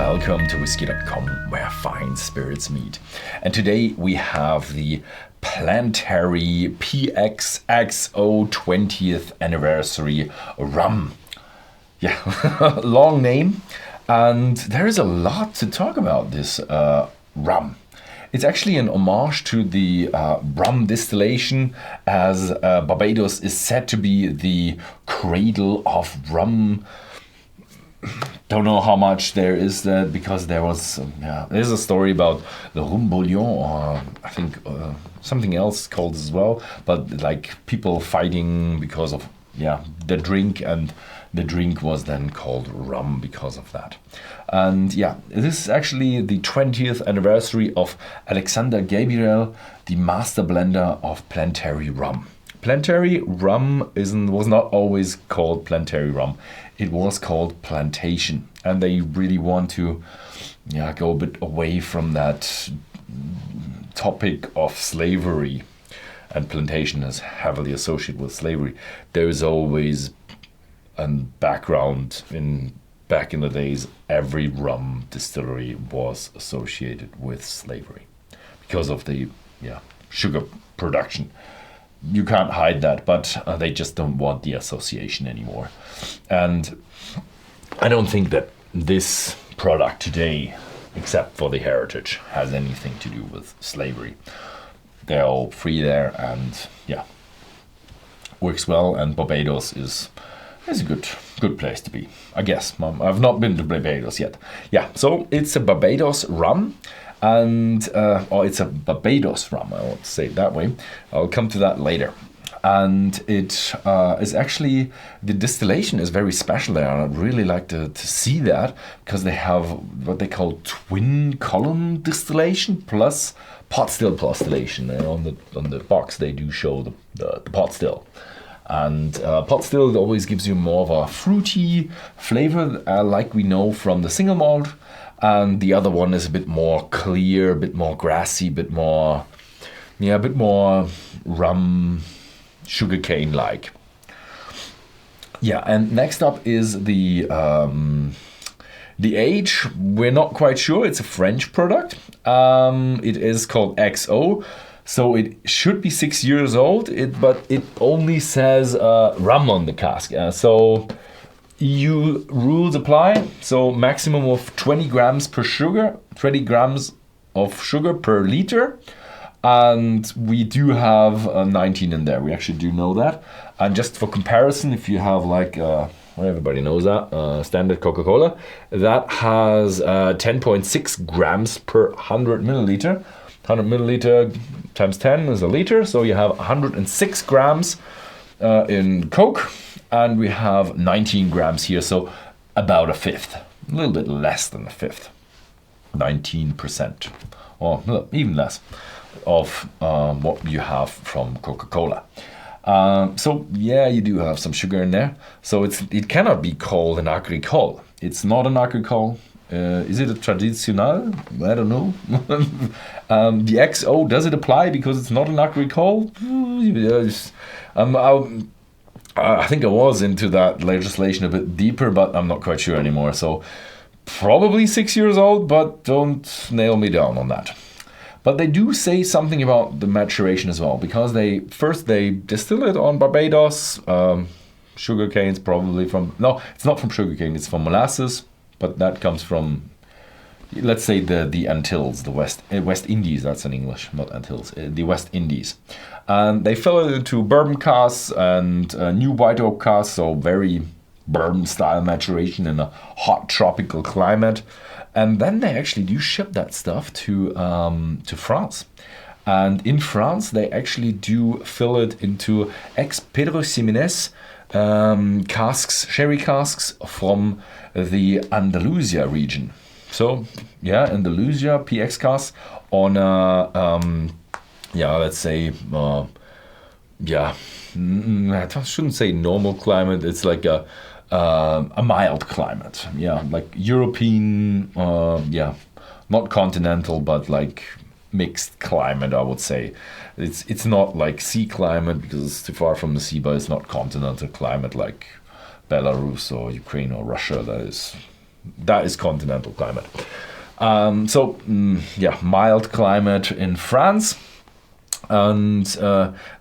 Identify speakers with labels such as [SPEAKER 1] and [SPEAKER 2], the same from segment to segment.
[SPEAKER 1] welcome to Whisky.com, where fine spirits meet. And today we have the Planteray PX XO 20th Anniversary Rum. Yeah, long name. And there is a lot to talk about this rum. It's actually an homage to the rum distillation, as Barbados is said to be the cradle of rum. Don't know how much there is that, because there's a story about the Rum Bouillon, or I think something else called as well, but like people fighting because of the drink, and the drink was then called rum because of that. And this is actually the 20th anniversary of Alexander Gabriel, the master blender of Planteray Rum. Planteray Rum was not always called Planteray Rum. It was called Plantation, and they really want to go a bit away from that topic of slavery, and plantation is heavily associated with slavery. There is always a background back in the days. Every rum distillery was associated with slavery because of the sugar production. You can't hide that, but they just don't want the association anymore. And I don't think that this product today, except for the heritage, has anything to do with slavery. They're all free there, and works well. And Barbados is a good place to be, I guess. I've not been to Barbados yet. So it's a Barbados rum. And or it's a Barbados rum, I want to say it that way. I'll come to that later. And it is actually, the distillation is very special there, and I'd really like to see that, because they have what they call twin column distillation plus pot still distillation. And on the box they do show the pot still. And pot still always gives you more of a fruity flavor, like we know from the single malt. And the other one is a bit more clear, a bit more grassy, a bit more rum, sugarcane-like. And next up is the age. We're not quite sure. It's a French product. It is called XO, so it should be 6 years old. But it only says rum on the cask. EU rules apply, so maximum of 20 grams of sugar per liter, and we do have 19 in there. We actually do know that. And just for comparison, if you have everybody knows that, standard Coca-Cola, that has 10.6 grams per 100 milliliter. 100 milliliter times 10 is a liter, so you have 106 grams in Coke. And we have 19 grams here, so about a fifth, a little bit less than a fifth, 19%, or even less, of what you have from Coca-Cola. You do have some sugar in there. So it cannot be called an agricole. It's not an agricole. Is it a traditional? I don't know. The XO, does it apply because it's not an agricole? I think I was into that legislation a bit deeper, but I'm not quite sure anymore. So probably 6 years old, but don't nail me down on that. But they do say something about the maturation as well, because they distill it on Barbados. Sugarcane's probably it's not from sugarcane, it's from molasses, but that comes from, let's say, the Antilles, the West Indies. That's in English, not Antilles, the West Indies. And they fill it into bourbon casks and new white oak casks, so very bourbon style maturation in a hot tropical climate. And then they actually do ship that stuff to France. And in France, they actually do fill it into ex-Pedro Ximénez casks, sherry casks from the Andalusia region. So Andalusia PX casks on let's say I shouldn't say normal climate. It's like a mild climate. Like European, not continental, but like mixed climate, I would say. It's not like sea climate because it's too far from the sea, but it's not continental climate like Belarus or Ukraine or Russia. That is, I would say, more like European, like Mediterranean climate. So it's not like sea climate because it's too far from the sea, but it's not continental climate like Belarus or Ukraine or Russia. That is, I would say, more like that is continental climate. Yeah, mild climate in France. And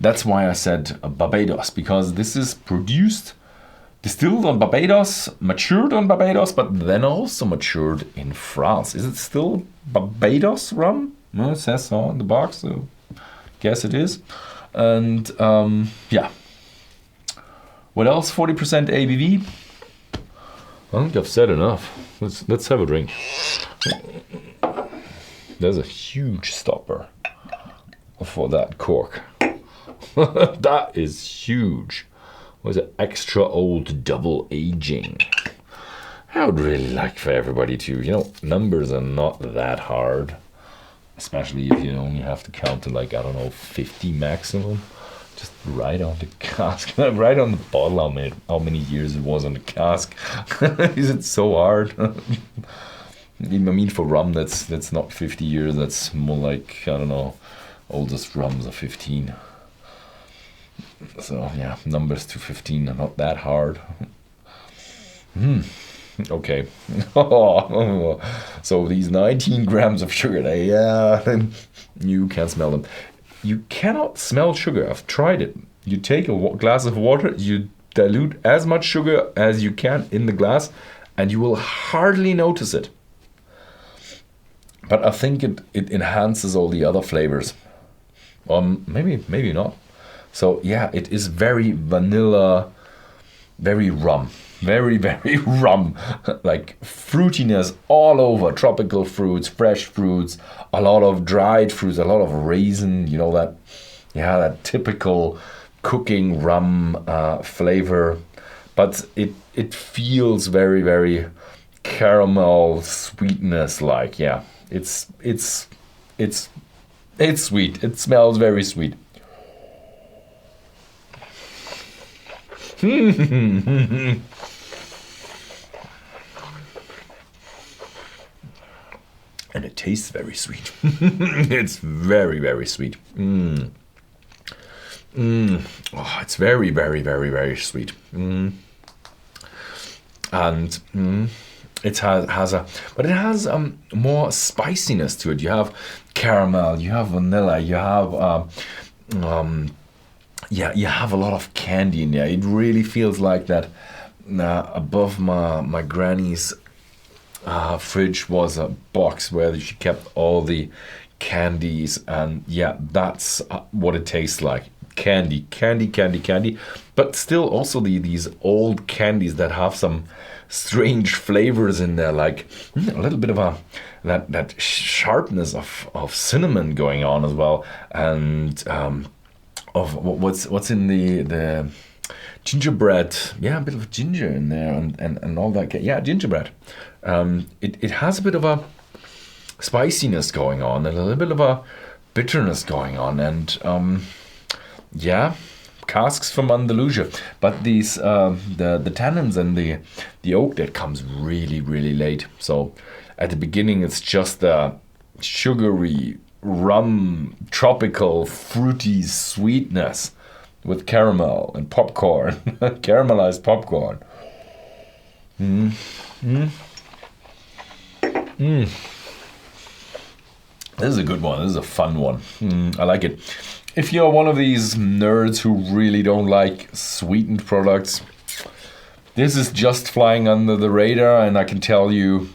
[SPEAKER 1] that's why I said Barbados, because this is distilled on Barbados, matured on Barbados, but then also matured in France. Is it still Barbados rum? No, it says so on the box, so guess it is. And yeah. What else? 40% ABV. I think I've said enough. Let's have a drink. There's a huge stopper for that cork. That is huge. Was it extra old double aging? I would really like for everybody to, you know, numbers are not that hard, especially if you only have to count to like, I don't know, 50 maximum. Just write on the cask, write on the bottle how many years it was on the cask. Is it so hard? I mean, for rum, that's not 50 years. That's more like, I don't know, oldest rums are 15. So yeah, numbers to 15 are not that hard. Okay. So these 19 grams of sugar, you can smell them. You cannot smell sugar. I've tried it. You take a glass of water, you dilute as much sugar as you can in the glass, and you will hardly notice it. But I think it enhances all the other flavors. Maybe not. So yeah, it is very vanilla, very rum. Very, very rum. Like fruitiness all over. Tropical fruits, fresh fruits, a lot of dried fruits, a lot of raisin, you know, that typical cooking rum flavor. But it feels very, very caramel sweetness like, yeah. It's sweet. It smells very sweet. And it tastes very sweet. It's very, very sweet. Oh, it's very, very, very, very sweet. And it has more spiciness to it. You have caramel, you have vanilla, you have you have a lot of candy in there. It really feels like that. Above my granny's fridge was a box where she kept all the candies, and yeah, that's what it tastes like. Candy, but still also these old candies that have some strange flavors in there, like a little bit of that sharpness of cinnamon going on as well, and of what's in the gingerbread. Yeah, a bit of ginger in there, and all that. Yeah, gingerbread. It has a bit of a spiciness going on and a little bit of a bitterness going on, and yeah, casks from Andalusia. But these the tannins and the oak, that comes really, really late. So at the beginning it's just a sugary rum, tropical, fruity sweetness with caramel and popcorn, caramelized popcorn. This is a good one. This is a fun one. I like it. If you're one of these nerds who really don't like sweetened products, this is just flying under the radar, and I can tell you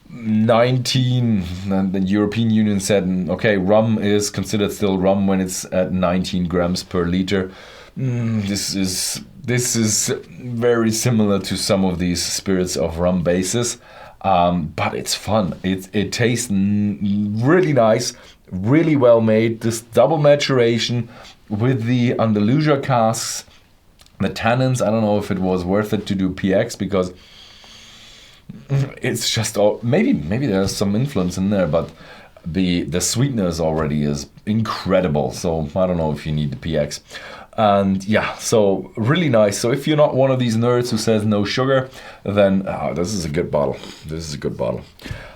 [SPEAKER 1] 19, and the European Union said, okay, rum is considered still rum when it's at 19 grams per liter. This is very similar to some of these spirits of rum bases, but it's fun. It tastes really nice, really well made. This double maturation with the Andalusia casks, the tannins. I don't know if it was worth it to do PX, because it's just maybe there's some influence in there, but the sweetness already is incredible. So I don't know if you need the PX. And yeah, so really nice. So if you're not one of these nerds who says no sugar, then this is a good bottle. This is a good bottle.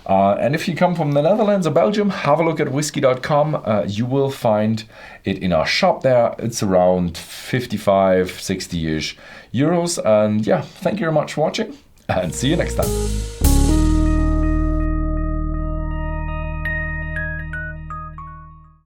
[SPEAKER 1] And if you come from the Netherlands or Belgium, have a look at Whisky.com. You will find it in our shop there. It's around 55, 60-ish euros. And yeah, thank you very much for watching, and see you next time.